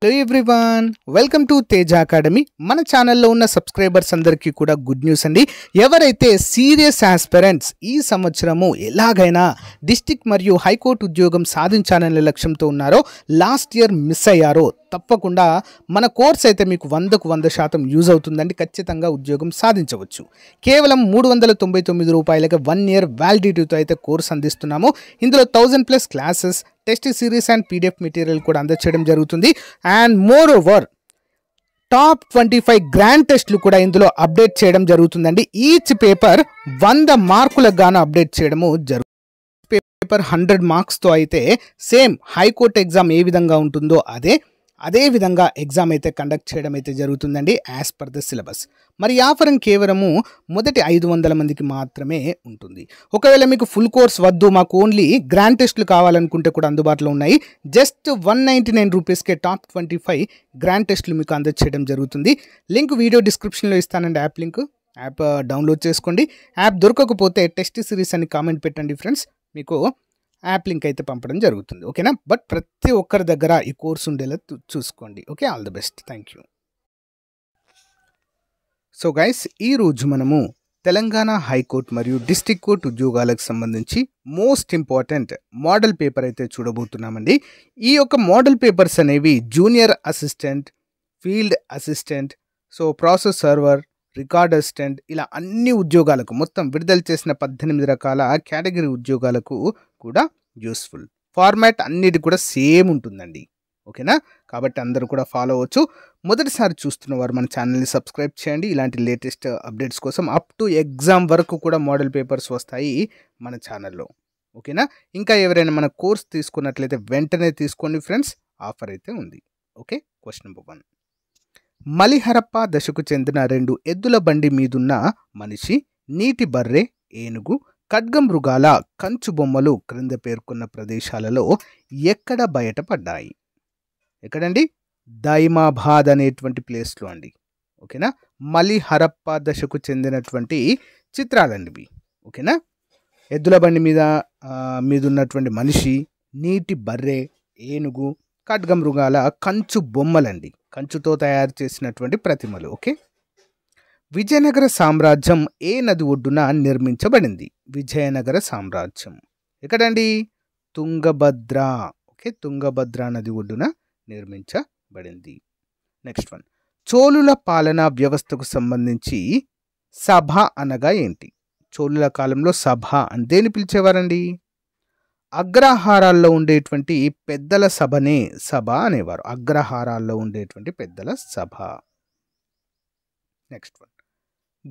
Hello everyone, welcome to Teja academy. మన ఛానల్లో ఉన్న సబ్స్క్రైబర్స్ అందరికీ కూడా గుడ్ న్యూస్ అండి. ఎవరైతే సీరియస్ ఆస్పిరెంట్స్ ఈ సంవత్సరము ఎలాగైనా డిస్ట్రిక్ట్ మరియు హైకోర్టు ఉద్యోగం సాధించాలనే లక్ష్యంతో ఉన్నారో, లాస్ట్ ఇయర్ మిస్ అయ్యారో, తప్పకుండా మన కోర్స్ అయితే మీకు 100% యూజ్ అవుతుందండి. ఖచ్చితంగా ఉద్యోగం సాధించవచ్చు. కేవలం 399 రూపాయలకి 1 ఇయర్ వ్యాలిడిటీతో అయితే కోర్స్ అందిస్తున్నాము. ఇందులో 1000+ classes, test series and PDF material కూడా అందచేయడం జరుగుతుంది. And more over top 25 grand టెస్ట్లు కూడా ఇందులో అప్డేట్ చేయడం జరుగుతుందండి. ఈచ్ పేపర్ 100 మార్కులకు గాను అప్డేట్ చేయడము జరుగుతుంది. పేపర్ 100 మార్క్స్తో అయితే సేమ్ హైకోర్టు ఎగ్జామ్ ఏ విధంగా ఉంటుందో అదే విధంగా ఎగ్జామ్ అయితే కండక్ట్ చేయడం అయితే జరుగుతుందండి యాజ్ పర్ ద సిలబస్. మరి ఈ ఆఫర్ కేవలము మొదటి 500 మందికి మాత్రమే ఉంటుంది. ఒకవేళ మీకు ఫుల్ కోర్స్ వద్దు, మాకు ఓన్లీ గ్రాండ్ టెస్ట్లు కావాలనుకుంటే కూడా అందుబాటులో ఉన్నాయి. జస్ట్ 199 రూపీస్కే టాప్ 25 గ్రాండ్ టెస్ట్లు మీకు అందచేయడం జరుగుతుంది. లింక్ వీడియో డిస్క్రిప్షన్లో ఇస్తానండి. యాప్ డౌన్లోడ్ చేసుకోండి. యాప్ దొరకకపోతే టెస్ట్ సిరీస్ అని కామెంట్ పెట్టండి ఫ్రెండ్స్, మీకు యాప్ లింక్ అయితే పంపడం జరుగుతుంది. ఓకేనా? బట్ ప్రతి ఒక్కరి దగ్గర ఈ కోర్స్ ఉండేలా చూసుకోండి. Okay, all the best. Thank you. So guys, ఈరోజు మనము తెలంగాణ హైకోర్టు మరియు డిస్ట్రిక్ట్ కోర్టు ఉద్యోగాలకు సంబంధించి మోస్ట్ ఇంపార్టెంట్ మోడల్ పేపర్ అయితే చూడబోతున్నామండి. ఈ యొక్క మోడల్ పేపర్స్ అనేవి junior assistant, field assistant, so process server, record assistant, ఇలా అన్ని ఉద్యోగాలకు మొత్తం విడుదల చేసిన 18 రకాల కేటగిరీ ఉద్యోగాలకు కూడా యూస్ఫుల్. ఫార్మాట్ అన్నిటి కూడా సేమ్ ఉంటుందండి. ఓకేనా? కాబట్టి అందరూ కూడా ఫాలో అవ్వచ్చు. మొదటిసారి చూస్తున్న వారు మన ఛానల్ని సబ్స్క్రైబ్ చేయండి. ఇలాంటి లేటెస్ట్ అప్డేట్స్ కోసం అప్ టు ఎగ్జామ్ వరకు కూడా మోడల్ పేపర్స్ వస్తాయి మన ఛానల్లో. ఓకేనా? ఇంకా ఎవరైనా మన కోర్స్ తీసుకున్నట్లయితే వెంటనే తీసుకోండి ఫ్రెండ్స్, ఆఫర్ అయితే ఉంది. Okay, question number 1. మలిహరప్ప దశకు చెందిన 2 ఎద్దుల బండి మీదున్న మనిషి, నీటి బర్రె, ఏనుగు, ఖడ్గమృగాల కంచు బొమ్మలు క్రింద పేర్కొన్న ప్రదేశాలలో ఎక్కడ బయటపడ్డాయి? ఎక్కడండి? దైమాబాద్ అనేటువంటి ప్లేస్లో అండి. ఓకేనా? మలిహరప్ప దశకు చెందినటువంటి చిత్రాలండి ఇవి. ఓకేనా? ఎద్దుల బండి మీదున్నటువంటి మనిషి, నీటి బర్రె, ఏనుగు, ఖడ్గమృగాల కంచు బొమ్మలండి, కంచుతో తయారు చేసినటువంటి ప్రతిమలు. ఓకే. విజయనగర సామ్రాజ్యం ఏ నది ఒడ్డున నిర్మించబడింది? విజయనగర సామ్రాజ్యం ఎక్కడండి? తుంగభద్ర. ఓకే, తుంగభద్ర నది ఒడ్డున నిర్మించబడింది. నెక్స్ట్ 1. చోళుల పాలనా వ్యవస్థకు సంబంధించి సభ అనగా ఏంటి? చోళుల కాలంలో సభ అని దేని పిలిచేవారండి? అగ్రహారాల్లో ఉండేటువంటి పెద్దల సభనే సభ అనేవారు. అగ్రహారాల్లో ఉండేటువంటి పెద్దల సభ. నెక్స్ట్ 1.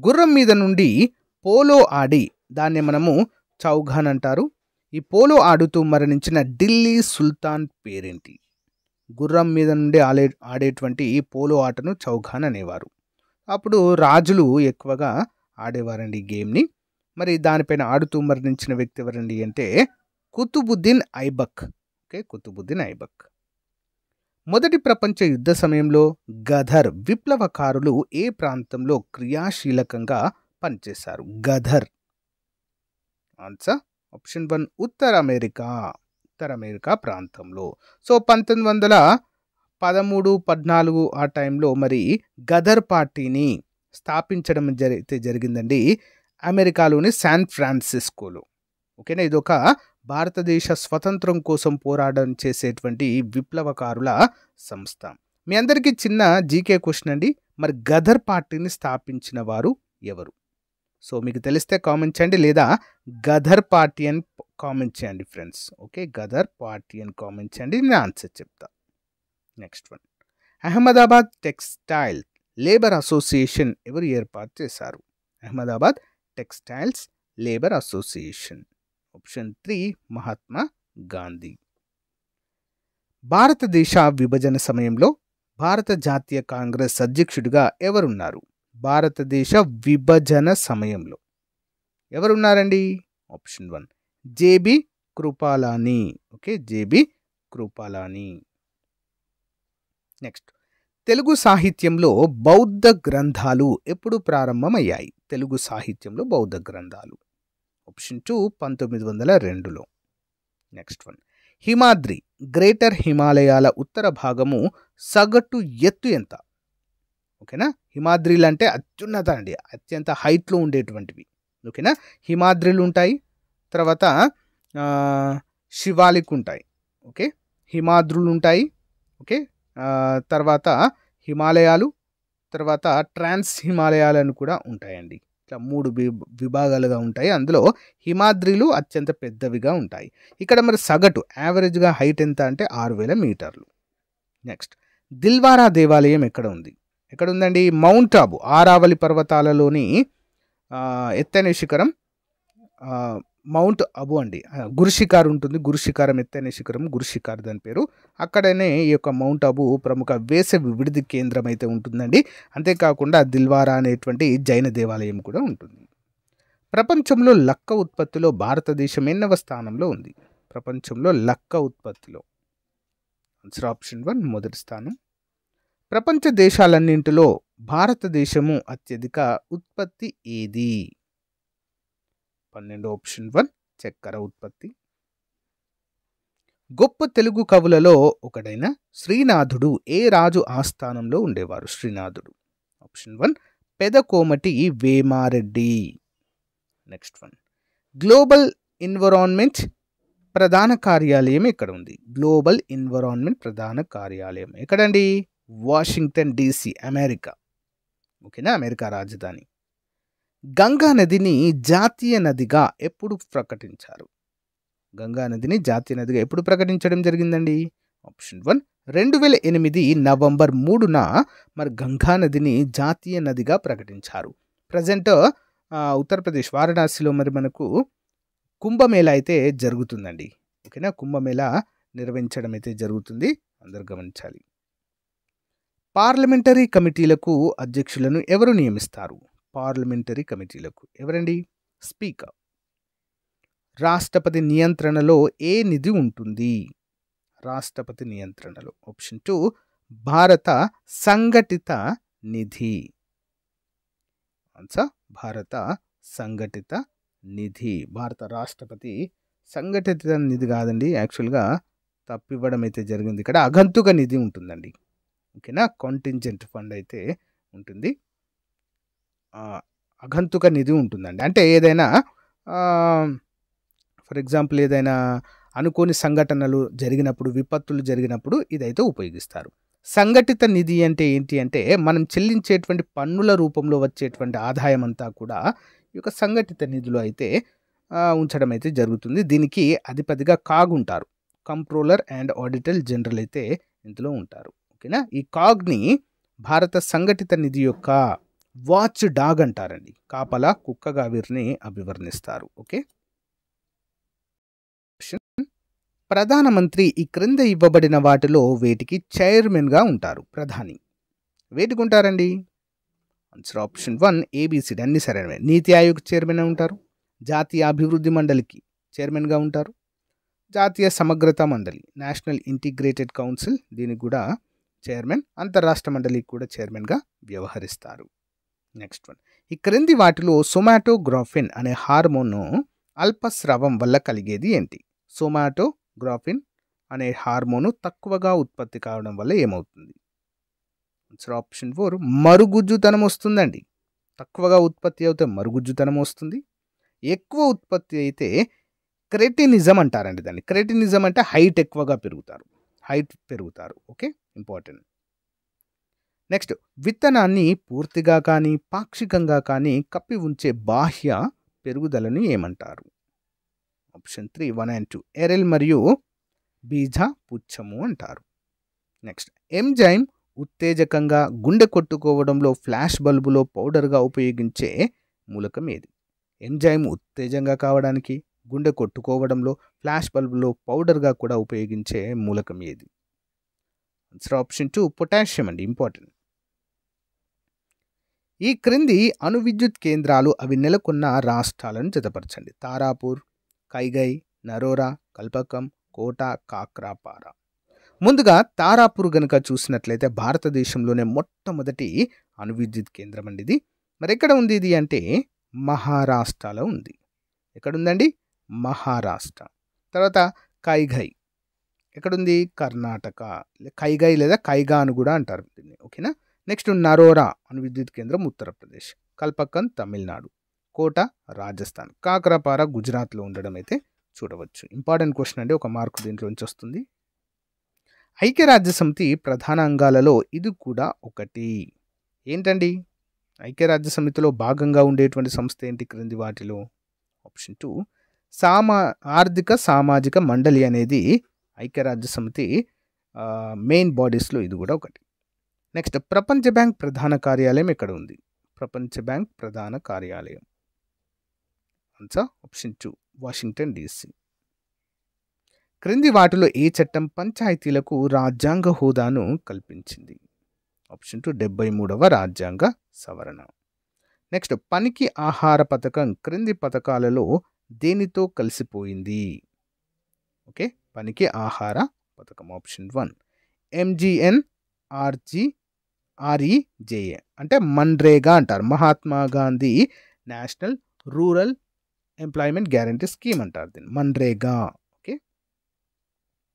గుర్రం మీద నుండి పోలో ఆడి, దాన్ని మనము చౌఘాన్ అంటారు. ఈ పోలో ఆడుతూ మరణించిన ఢిల్లీ సుల్తాన్ పేరేంటి? గుర్రం మీద నుండి ఆడేటువంటి ఈ పోలో ఆటను చౌఘాన్ అనేవారు. అప్పుడు రాజులు ఎక్కువగా ఆడేవారండి ఈ గేమ్ని. మరి దానిపైన ఆడుతూ మరణించిన వ్యక్తి ఎవరండి అంటే కుతుబుద్దీన్ ఐబక్. ఓకే, కుతుబుద్దీన్ ఐబక్. మొదటి ప్రపంచ యుద్ధ సమయంలో గదర్ విప్లవకారులు ఏ ప్రాంతంలో క్రియాశీలకంగా పనిచేశారు? గదర్. ఆన్సర్ ఆప్షన్ 1 ఉత్తర అమెరికా ప్రాంతంలో. సో 1913-14 ఆ టైంలో మరి గదర్ పార్టీని స్థాపించడం జరిగిందండి అమెరికాలోని శాన్ ఫ్రాన్సిస్కోలో. ఓకేనా? ఇదొక భారతదేశ స్వతంత్రం కోసం పోరాటం చేసేటువంటి విప్లవకారుల సంస్థ. మీ అందరికీ చిన్న జీకే క్వశ్చన్ అండి. మరి గదర్ పార్టీని స్థాపించిన వారు ఎవరు? సో మీకు తెలిస్తే కామెంట్ చేయండి, లేదా గదర్ పార్టీ అని కామెంట్ చేయండి ఫ్రెండ్స్. ఓకే, గదర్ పార్టీ అని కామెంట్ చేయండి, నేను ఆన్సర్ చెప్తా. Next 1. Ahmedabad textile labour association ఎవరు ఏర్పాటు చేశారు? Ahmedabad textiles labour association. Option 3 Mahatma Gandhi. భారతదేశ విభజన సమయంలో భారత జాతీయ కాంగ్రెస్ అధ్యక్షుడిగా ఎవరున్నారు? భారతదేశ విభజన సమయంలో ఎవరున్నారండి? Option 1 J B Kripalani. Okay, J B Kripalani. Next, Telugu సాహిత్యంలో బౌద్ధ గ్రంథాలు ఎప్పుడు ప్రారంభమయ్యాయి? తెలుగు సాహిత్యంలో బౌద్ధ గ్రంథాలు. ఆప్షన్ 2 1902లో. నెక్స్ట్ 1. హిమాద్రి గ్రేటర్ హిమాలయాల ఉత్తర భాగము సగటు ఎత్తు ఎంత? ఓకేనా, హిమాద్రిలు అంటే అత్యున్నత అండి, అత్యంత హైట్లో ఉండేటువంటివి. ఓకేనా, హిమాద్రిలు ఉంటాయి, తర్వాత శివాలిక్ ఉంటాయి. ఓకే, హిమాద్రులు ఉంటాయి. ఓకే, తర్వాత హిమాలయాలు, తర్వాత ట్రాన్స్ హిమాలయాలను కూడా ఉంటాయండి. ఇట్లా 3 విభాగాలుగా ఉంటాయి. అందులో హిమాద్రిలు అత్యంత పెద్దవిగా ఉంటాయి. ఇక్కడ మరి సగటు యావరేజ్గా హైట్ ఎంత అంటే 6000 మీటర్లు. నెక్స్ట్, దిల్వారా దేవాలయం ఎక్కడ ఉంది? ఎక్కడ ఉందండి? మౌంట్ ఆబు, ఆరావళి పర్వతాలలోని ఎత్తైన శిఖరం మౌంట్ అబు అండి. గురుశిఖార్ ఉంటుంది, గురుశిఖారం ఎత్తైన శిఖరం గురుశిఖార్ దాని పేరు. అక్కడనే ఈ యొక్క మౌంట్ అబు ప్రముఖ వేసవి విడిది కేంద్రం అయితే ఉంటుందండి. అంతేకాకుండా దిల్వారా అనేటువంటి జైన దేవాలయం కూడా ఉంటుంది. ప్రపంచంలో లక్క ఉత్పత్తిలో భారతదేశం ఎన్నవ స్థానంలో ఉంది? ప్రపంచంలో లక్క ఉత్పత్తిలో ఆన్సర్ ఆప్షన్ 1 మొదటి స్థానం. ప్రపంచ దేశాలన్నింటిలో భారతదేశము అత్యధిక ఉత్పత్తి ఏది? 12 ఆప్షన్ 1 చక్కెర ఉత్పత్తి. గొప్ప తెలుగు కవులలో ఒకడైన శ్రీనాథుడు ఏ రాజు ఆస్థానంలో ఉండేవారు? శ్రీనాథుడు option 1 Pedakomati Vemareddy. Next one, global environment ప్రధాన కార్యాలయం ఎక్కడ ఉంది? గ్లోబల్ ఎన్విరాన్మెంట్ ప్రధాన కార్యాలయం ఎక్కడండి? Washington DC, America. ఓకేనా, అమెరికా రాజధాని. గంగా నదిని జాతీయ నదిగా ఎప్పుడు ప్రకటించారు? గంగా నదిని జాతీయ నదిగా ఎప్పుడు ప్రకటించడం జరిగిందండి? ఆప్షన్ 1 2008 నవంబర్ 3న మరి గంగా నదిని జాతీయ నదిగా ప్రకటించారు. ప్రజెంట్ ఉత్తరప్రదేశ్ వారణాసిలో మరి మనకు కుంభమేళా అయితే జరుగుతుందండి. ఓకేనా, కుంభమేళా నిర్వహించడం అయితే జరుగుతుంది, అందరూ గమనించాలి. పార్లమెంటరీ కమిటీలకు అధ్యక్షులను ఎవరు నియమిస్తారు? పార్లమెంటరీ కమిటీలకు ఎవరండి? స్పీకర్. రాష్ట్రపతి నియంత్రణలో ఏ నిధి ఉంటుంది? రాష్ట్రపతి నియంత్రణలో ఆప్షన్ 2 భారత సంఘటిత నిధి. ఆన్సర్ భారత సంఘటిత నిధి. భారత రాష్ట్రపతి సంఘటిత నిధి కాదండి, యాక్చువల్గా తప్పివ్వడం అయితే జరిగింది. ఇక్కడ అగంతుక నిధి ఉంటుందండి. ఓకేనా, కాంటింజెంట్ ఫండ్ అయితే ఉంటుంది, అగంతుక నిధి ఉంటుందండి. అంటే ఏదైనా ఫర్ ఎగ్జాంపుల్ ఏదైనా అనుకోని సంఘటనలు జరిగినప్పుడు, విపత్తులు జరిగినప్పుడు ఇదైతే ఉపయోగిస్తారు. సంఘటిత నిధి అంటే ఏంటి అంటే మనం చెల్లించేటువంటి పన్నుల రూపంలో వచ్చేటువంటి ఆదాయం అంతా కూడా ఈ యొక్క సంఘటిత నిధిలో అయితే ఉంచడం అయితే జరుగుతుంది. దీనికి అధిపతిగా కాగ్ ఉంటారు, కంట్రోలర్ అండ్ ఆడిటర్ జనరల్ అయితే ఇందులో ఉంటారు. ఓకేనా, ఈ కాగ్ని భారత సంఘటిత నిధి యొక్క వాచ్ డాగ్ అంటారండి, కాపలా కుక్కగా వీరిని అభివర్ణిస్తారు. ఓకే, ప్రధానమంత్రి ఈ క్రింద ఇవ్వబడిన వాటిలో వేటికి చైర్మన్గా ఉంటారు? ప్రధాని వేటికి ఉంటారండి? ఆన్సర్ ఆప్షన్ 1 ABCD అన్ని సరైనవే. నీతి ఆయోగ్ చైర్మన్ ఉంటారు, జాతీయ అభివృద్ధి మండలికి చైర్మన్గా ఉంటారు, జాతీయ సమగ్రత మండలి నేషనల్ ఇంటిగ్రేటెడ్ కౌన్సిల్ దీనికి కూడా చైర్మన్, అంతర్రాష్ట్ర మండలికి కూడా చైర్మన్గా వ్యవహరిస్తారు. నెక్స్ట్ వన్, ఈ క్రింది వాటిలో సోమాటోగ్రాఫిన్ అనే హార్మోన్ను అల్పస్రావం వల్ల కలిగేది ఏంటి? సోమాటోగ్రాఫిన్ అనే హార్మోను తక్కువగా ఉత్పత్తి కావడం వల్ల ఏమవుతుంది? ఆన్సర్ ఆప్షన్ 4 మరుగుజ్జుతనం వస్తుందండి. తక్కువగా ఉత్పత్తి అయితే మరుగుజ్జుతనం వస్తుంది, ఎక్కువ ఉత్పత్తి అయితే క్రెటినిజం అంటారండి దాన్ని. క్రెటినిజం అంటే హైట్ ఎక్కువగా పెరుగుతారు. Okay, important. నెక్స్ట్, విత్తనాన్ని పూర్తిగా కానీ పాక్షికంగా కానీ కప్పి ఉంచే బాహ్య పెరుగుదలను ఏమంటారు? ఆప్షన్ 3 1 and 2 ఎరెల్ మరియు బీజ పుచ్చము అంటారు. నెక్స్ట్, ఎంజైమ్ ఉత్తేజకంగా గుండె కొట్టుకోవడంలో ఫ్లాష్ బల్బులో పౌడర్గా ఉపయోగించే మూలకం ఏది? ఎంజైమ్ ఉత్తేజంగా కావడానికి, గుండె కొట్టుకోవడంలో ఫ్లాష్ బల్బులో పౌడర్గా కూడా ఉపయోగించే మూలకం ఏది? ఆన్సర్ ఆప్షన్ 2 పొటాషియం అండి, ఇంపార్టెంట్. ఈ క్రింది అణు విద్యుత్ కేంద్రాలు అవి నెలకొన్న రాష్ట్రాలను జతపరచండి. తారాపూర్, కైగై, నరోరా, కల్పకం, కోట, కాక్రాపార. ముందుగా తారాపూర్ గనుక చూసినట్లయితే భారతదేశంలోనే మొట్టమొదటి అణు విద్యుత్ కేంద్రం అండి ఇది. మరి ఎక్కడ ఉంది ఇది అంటే మహారాష్ట్రలో ఉంది. ఎక్కడుందండి? మహారాష్ట్ర. తర్వాత కైగై, ఎక్కడుంది? కర్ణాటక. కైగై లేదా కైగా అని కూడా అంటారు దీన్ని. ఓకేనా? నెక్స్ట్ నరోరా అణు విద్యుత్ కేంద్రం ఉత్తరప్రదేశ్. కల్పక్కన్ తమిళనాడు. కోట రాజస్థాన్. కాకరపార గుజరాత్లో ఉండడం అయితే చూడవచ్చు. ఇంపార్టెంట్ క్వశ్చన్ అండి, ఒక మార్కు దీంట్లోంచి వస్తుంది. ఐక్యరాజ్య సమితి ప్రధాన అంగాలలో ఇది కూడా ఒకటి. ఏంటండి? ఐక్యరాజ్య సమితిలో భాగంగా ఉండేటువంటి సంస్థ ఏంటి క్రింది వాటిలో? ఆప్షన్ 2 ఆర్థిక సామాజిక మండలి అనేది ఐక్యరాజ్య సమితి మెయిన్ బాడీస్లో ఇది కూడా ఒకటి. నెక్స్ట్ ప్రపంచ బ్యాంక్ ప్రధాన కార్యాలయం ఎక్కడ ఉంది? ప్రపంచ బ్యాంక్ ప్రధాన కార్యాలయం ఆన్సర్ ఆప్షన్ 2 వాషింగ్టన్ DC. క్రింది వాటిలో ఏ చట్టం పంచాయతీలకు రాజ్యాంగ హోదాను కల్పించింది? ఆప్షన్ 2 73వ రాజ్యాంగ సవరణ. నెక్స్ట్ పనికి ఆహార పథకం క్రింది పథకాలలో దేనితో కలిసిపోయింది? ఓకే, పనికి ఆహార పథకం ఆప్షన్ 1 MGNREGA అంటే మన్రేగా అంటారు. Mahatma Gandhi national rural employment guarantee scheme అంటారు దీన్ని, మన్రేగా. ఓకే,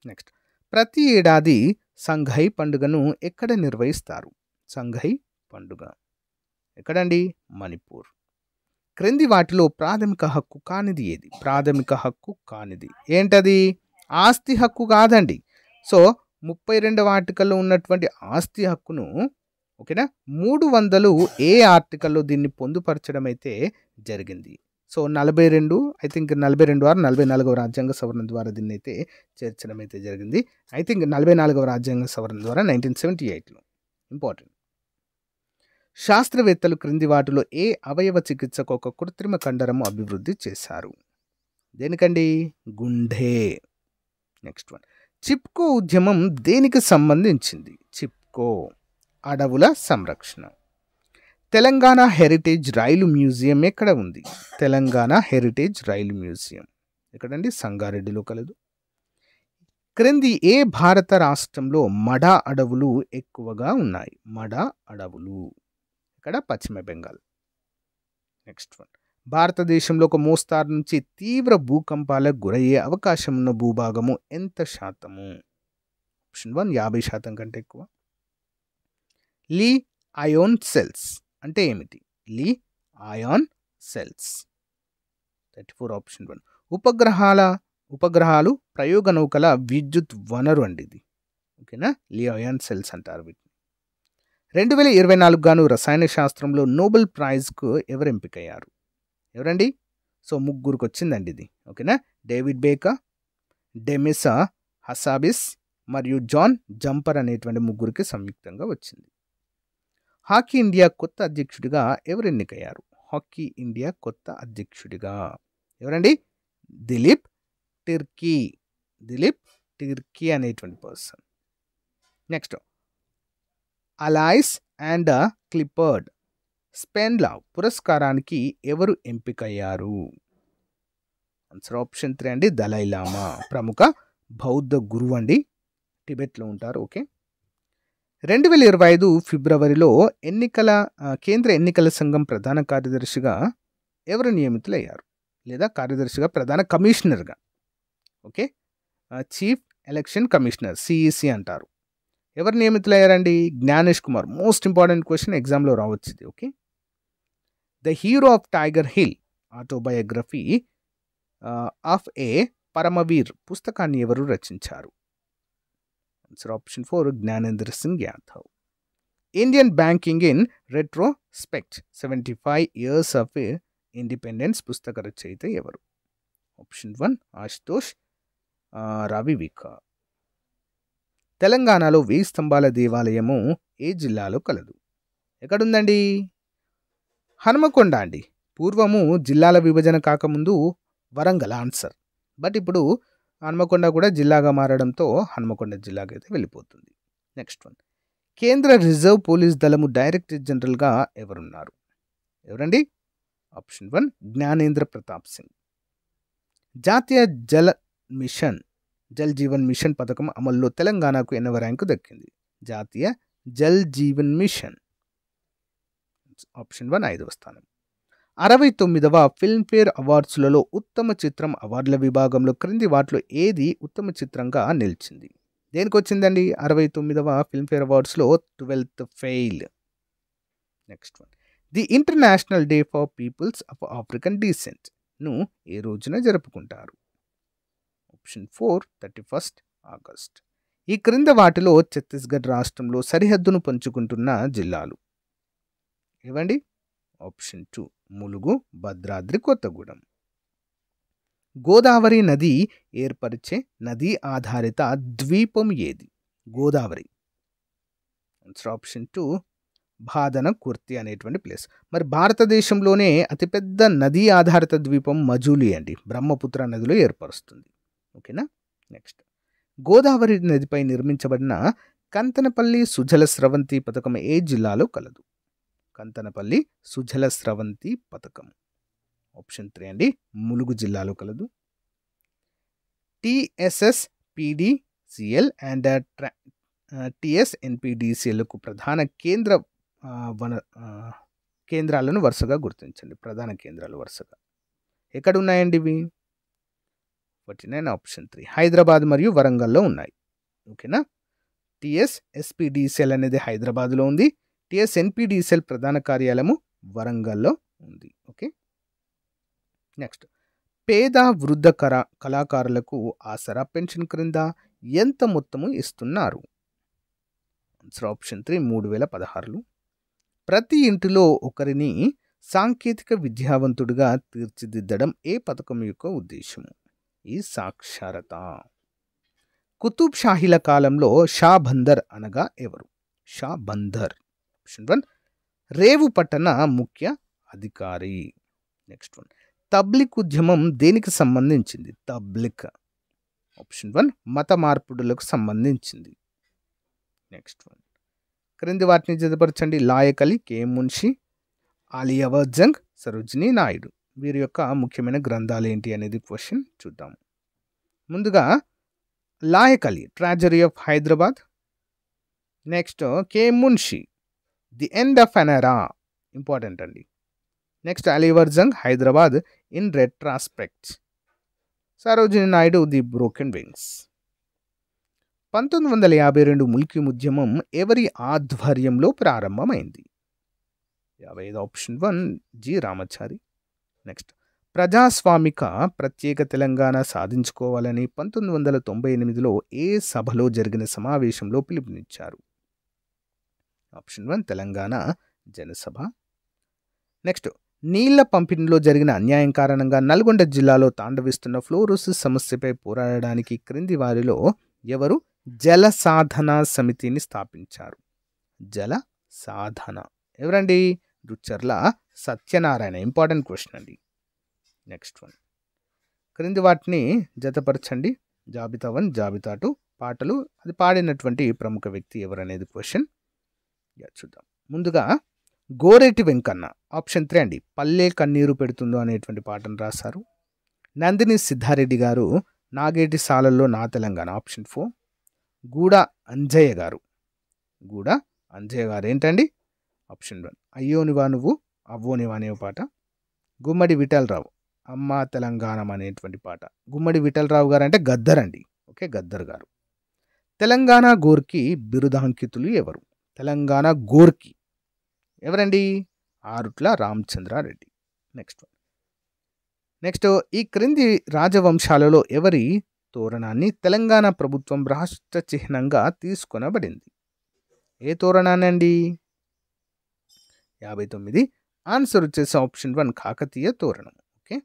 నెక్స్ట్ ప్రతి ఏడాది సంఘై పండుగను ఎక్కడ నిర్వహిస్తారు? సంఘై పండుగ ఎక్కడండి? మణిపూర్. క్రింది వాటిలో ప్రాథమిక హక్కు కానిది ఏది? ప్రాథమిక హక్కు కానిది ఏంటది? ఆస్తి హక్కు కాదండి. సో 32వ ఆర్టికల్లో ఉన్నటువంటి ఆస్తి హక్కును, ఓకేనా, 300 ఏ ఆర్టికల్లో దీన్ని పొందుపరచడం అయితే జరిగింది. సో 42 ఐ థింక్ 42 ఆర్ 44వ రాజ్యాంగ సవరణ ద్వారా దీన్ని అయితే చేర్చడం అయితే జరిగింది. ఐ థింక్ 44వ రాజ్యాంగ సవరణ ద్వారా 1978లో. ఇంపార్టెంట్. శాస్త్రవేత్తలు క్రింది వాటిలో ఏ అవయవ చికిత్సకు ఒక కృత్రిమ కండరము అభివృద్ధి చేశారు? దేనికండి? గుండె. నెక్స్ట్ వన్ చిప్కో ఉద్యమం దేనికి సంబంధించింది? చిప్కో అడవుల సంరక్షణ. తెలంగాణ హెరిటేజ్ రైలు మ్యూజియం ఎక్కడ ఉంది? తెలంగాణ హెరిటేజ్ రైలు మ్యూజియం ఎక్కడండి? సంగారెడ్డిలో కలదు. క్రింది ఏ భారత రాష్ట్రంలో మడ అడవులు ఎక్కువగా ఉన్నాయి? మడ అడవులు ఇక్కడ పశ్చిమ బెంగాల్. నెక్స్ట్ వన్ భారతదేశంలో ఒక మోస్తారు నుంచి తీవ్ర భూకంపాలకు గురయ్యే అవకాశం ఉన్న భూభాగము ఎంత శాతము? ఆప్షన్ 1 50% కంటే ఎక్కువ. లీ అయోన్ సెల్స్ అంటే ఏమిటి? లీ అయాన్ సెల్స్ 34 ఆప్షన్ 1. ఉపగ్రహాలు ప్రయోగ నౌకల విద్యుత్ వనరు అండి ఇది. ఓకేనా? లీ అయాన్ సెల్స్ అంటారు వీటిని. 2024 గాను రసాయన శాస్త్రంలో నోబెల్ ప్రైజ్కు ఎవరు ఎంపికయ్యారు? ఎవరండి? సో ముగ్గురికి వచ్చిందండి ఇది. ఓకేనా? డేవిడ్ బేకర్, డెమిసా హసాబిస్ మరియు జాన్ జంపర్ అనేటువంటి ముగ్గురికి సంయుక్తంగా వచ్చింది. హాకీ ఇండియా కొత్త అధ్యక్షుడిగా ఎవరు ఎన్నికయ్యారు? హాకీ ఇండియా కొత్త అధ్యక్షుడిగా ఎవరండి? దిలీప్ టిర్కీ అనేటువంటి person. Next Alice and Clifford Spendlove పురస్కారానికి ఎవరు ఎంపికయ్యారు? ఆన్సర్ ఆప్షన్ 3 అండి, దలైలామా. ప్రముఖ బౌద్ధ గురువు అండి, టిబెట్లో ఉంటారు. ఓకే. 2025 ఫిబ్రవరిలో కేంద్ర ఎన్నికల సంఘం ప్రధాన కార్యదర్శిగా ఎవరు నియమితులయ్యారు? లేదా కార్యదర్శిగా ప్రధాన కమిషనర్గా, okay, chief election commissioner CEC అంటారు. ఎవరు నియమితులయ్యారండి? Gyanesh Kumar. Most important question, ఎగ్జామ్లో రావచ్చు ఇది. Okay. The hero of Tiger Hill autobiography of a Paramvir పుస్తకాన్ని ఎవరు రచించారు? Answer option 4 Gyanendra Singh Yadav. Indian banking in retrospect 75 years of independence పుస్తక రచయిత ఎవరు? ఆప్షన్ 1 ఆశుతోష్ రావివిక. తెలంగాణలో 1000 స్తంభాల దేవాలయము ఏ జిల్లాలో కలదు? ఎక్కడుందండి? హనుమకొండ అండి. పూర్వము జిల్లాల విభజన కాకముందు వరంగల్ ఆన్సర్, బట్ ఇప్పుడు హనుమకొండ కూడా జిల్లాగా మారడంతో హనుమకొండ జిల్లాగా అయితే వెళ్ళిపోతుంది. నెక్స్ట్ వన్ కేంద్ర రిజర్వ్ పోలీస్ దళము డైరెక్టర్ జనరల్గా ఎవరున్నారు? ఎవరండి? ఆప్షన్ 1 జ్ఞానేంద్ర ప్రతాప్ సింగ్. జాతీయ జల్ జీవన్ మిషన్ పథకం అమల్లో తెలంగాణకు ఎన్నవ ర్యాంకు దక్కింది? జాతీయ జల్ జీవన్ మిషన్ ఆప్షన్ 1 5వ స్థానం. 69వ ఫిల్మ్‌ఫేర్ అవార్డ్స్‌లలో ఉత్తమ చిత్రం అవార్డుల విభాగంలో క్రింది వాటిలో ఏది ఉత్తమ చిత్రంగా నిలిచింది? దేనికొచ్చిందండి 69వ ఫిల్మ్‌ఫేర్ అవార్డ్స్‌లో 12th fail. Next one. The international day for peoples of African డీసెంట్‌ను ఏ రోజున జరుపుకుంటారు? Option 4 31st August. ఈ క్రింద వాటిలో ఛత్తీస్గఢ్ రాష్ట్రంలో సరిహద్దును పంచుకుంటున్న జిల్లాలు ఏవండి? ఆప్షన్ 2 ములుగు, భద్రాద్రి కొత్తగూడెం. గోదావరి నది ఏర్పరిచే నదీ ఆధారిత ద్వీపం ఏది? గోదావరి. ఆన్సర్ ఆప్షన్ 2 బాదన కుర్తి అనేటువంటి ప్లేస్. మరి భారతదేశంలోనే అతిపెద్ద నదీ ఆధారిత ద్వీపం మజూలి అండి, బ్రహ్మపుత్ర నదిలో ఏర్పరుస్తుంది. ఓకేనా. నెక్స్ట్, గోదావరి నదిపై నిర్మించబడిన కంతనపల్లి సుజల స్రవంతి పథకం ఏ జిల్లాలో కలదు? కంతనపల్లి సుజల స్రవంతి పథకం ఆప్షన్ 3 అండి, ములుగు జిల్లాలో కలదు. TSSPDCL అండ్ TSNPDCLకు ప్రధాన కేంద్రాలను వరుసగా గుర్తించండి. ప్రధాన కేంద్రాలు వరుసగా ఎక్కడ ఉన్నాయండి ఇవి? 49 ఆప్షన్ 3 హైదరాబాద్ మరియు వరంగల్లో ఉన్నాయి. ఓకేనా. TSSPDCL అనేది హైదరాబాద్లో ఉంది. TSNPDCL ప్రధాన కార్యాలయము వరంగల్లో ఉంది. ఓకే. నెక్స్ట్, పేద వృద్ధ కళాకారులకు ఆసరా పెన్షన్ క్రింద ఎంత మొత్తము ఇస్తున్నారు? Answer option 3 3016. ప్రతి ఇంటిలో ఒకరిని సాంకేతిక విద్యావంతుడిగా తీర్చిదిద్దడం ఏ పథకం యొక్క ఉద్దేశము? ఈ సాక్షరత. కుతుబ్ షాహీల కాలంలో షాబందర్ అనగా ఎవరు? షాబందర్. ఆప్షన్ 1 రేవు పట్టణ ముఖ్య అధికారి. Next one. తబ్లిక్ ఉద్యమం దేనికి సంబంధించింది? తబ్లిక్. ఆప్షన్ 1 మత మార్పుడులకు సంబంధించింది. Next one. క్రింది వాటిని జతపరచండి. లాయక్ అలీ, కే మున్షి, ఆలియావర్ జంగ్, సరోజినీ నాయుడు. వీరి యొక్క ముఖ్యమైన గ్రంథాలు ఏంటి అనేది క్వశ్చన్ చూద్దాం. ముందుగా Laiq Ali tragedy of Hyderabad. Next K Munshi the end of an era, important అండి. Next Aliyavar Jung Hyderabad in retrospect. Sarojini Naidu the broken wings. 1952 Mulki ఉద్యమం ఎవరి ఆధ్వర్యంలో ప్రారంభమైంది? 55 ఆప్షన్ 1 జి రామచారి. నెక్స్ట్, ప్రజాస్వామిక ప్రత్యేక తెలంగాణ సాధించుకోవాలని 1998లో ఏ సభలో జరిగిన సమావేశంలో పిలుపునిచ్చారు? ఆప్షన్ 1 తెలంగాణ జనసభ. నెక్స్ట్, నీళ్ల పంపిణీలో జరిగిన అన్యాయం కారణంగా నల్గొండ జిల్లాలో తాండవిస్తున్న ఫ్లోరోసిస్ సమస్యపై పోరాడడానికి క్రింది వారిలో ఎవరు జల సాధన సమితిని స్థాపించారు? జల సాధన ఎవరండి? రుచర్ల సత్యనారాయణ. ఇంపార్టెంట్ క్వశ్చన్ అండి. Next one. క్రింది వాటిని జతపరచండి. జాబితా 1, జాబితా 2 పాటలు, అది పాడినటువంటి ప్రముఖ వ్యక్తి ఎవరనేది క్వశ్చన్ చూద్దాం. ముందుగా గోరేటి వెంకన్న ఆప్షన్ 3 అండి, పల్లె కన్నీరు పెడుతుందో అనేటువంటి పాటను రాశారు. నందిని సిద్ధారెడ్డి గారు నాగేటి సాలల్లో నా తెలంగాణ ఆప్షన్ 4. గూడ అంజయ్య గారు ఏంటండి? ఆప్షన్ 1 అయ్యోనివా నువ్వు అవ్వోనివా అనే పాట. గుమ్మడి విఠలరావు అమ్మ తెలంగాణ అనేటువంటి పాట. గుమ్మడి విఠలరావు గారు అంటే గద్దర్ అండి. ఓకే, గద్దర్ గారు. తెలంగాణ గోర్కి బిరుదాంకితులు ఎవరు? తెలంగాణ గోర్కి ఎవరండి? ఆరుట్ల రామచంద్రారెడ్డి. నెక్స్ట్ ఈ క్రింది రాజవంశాలలో ఎవరి తోరణాన్ని తెలంగాణ ప్రభుత్వం రాష్ట్ర చిహ్నంగా తీసుకొనబడింది? ఏ తోరణానండి? 59. ఆన్సర్ వచ్చేసి ఆప్షన్ 1 కాకతీయ తోరణం. ఓకే.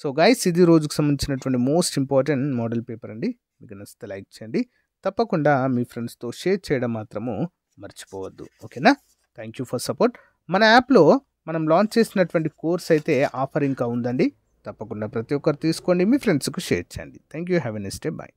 సో గైస్, ఇది రోజుకు సంబంధించినటువంటి మోస్ట్ ఇంపార్టెంట్ మోడల్ పేపర్ అండి. మీకు నచ్చితే లైక్ చేయండి, తప్పకుండా మీ ఫ్రెండ్స్తో షేర్ చేయడం మాత్రము మర్చిపోవద్దు. ఓకేనా. Thank you for support. మన యాప్లో మనం లాంచ్ చేసినటువంటి కోర్స్ అయితే ఆఫర్ ఇంకా ఉందండి. తప్పకుండా ప్రతి ఒక్కరు తీసుకోండి, మీ ఫ్రెండ్స్కు షేర్ చేయండి. Thank you. Have a nice day. Bye.